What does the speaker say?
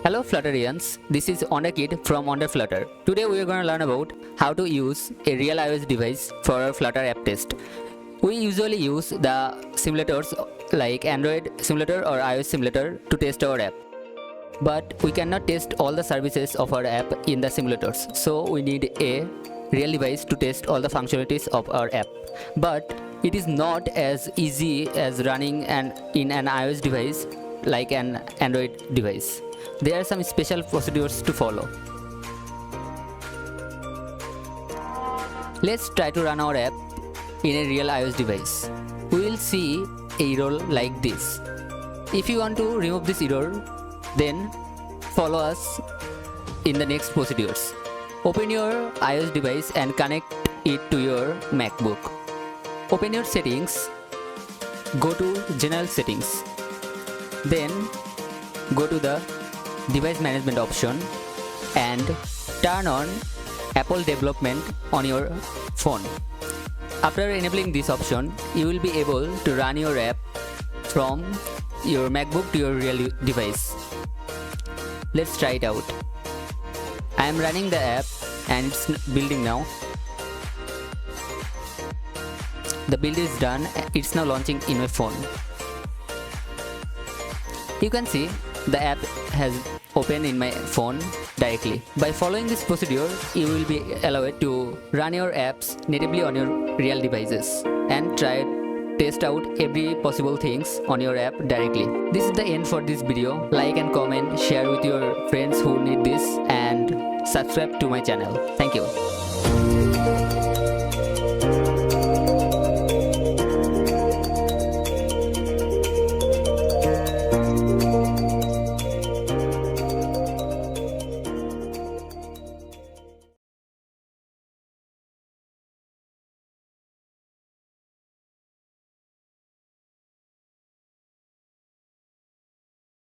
Hello Flutterians, this is Kid from WonderFlutter. Today we are going to learn about how to use a real iOS device for our Flutter app test. We usually use the simulators like Android simulator or iOS simulator to test our app. But we cannot test all the services of our app in the simulators, so we need a real device to test all the functionalities of our app. But it is not as easy as running in an iOS device like an Android device. There are some special procedures to follow. Let's try to run our app in a real iOS device. We will see a error like this. If you want to remove this error, then follow us in the next procedures. Open your iOS device and connect it to your MacBook. Open your settings, go to General Settings, then go to the Device Management option and turn on Apple Development on your phone. After enabling this option, you will be able to run your app from your MacBook to your real device. Let's try it out. I am running the app and it's building now. The build is done, it's now launching in my phone. You can see the app has opened in my phone directly. By following this procedure, you will be allowed to run your apps natively on your real devices and test out every possible things on your app directly. This is the end for this video. Like and comment, share with your friends who need this, and subscribe to my channel. Thank you.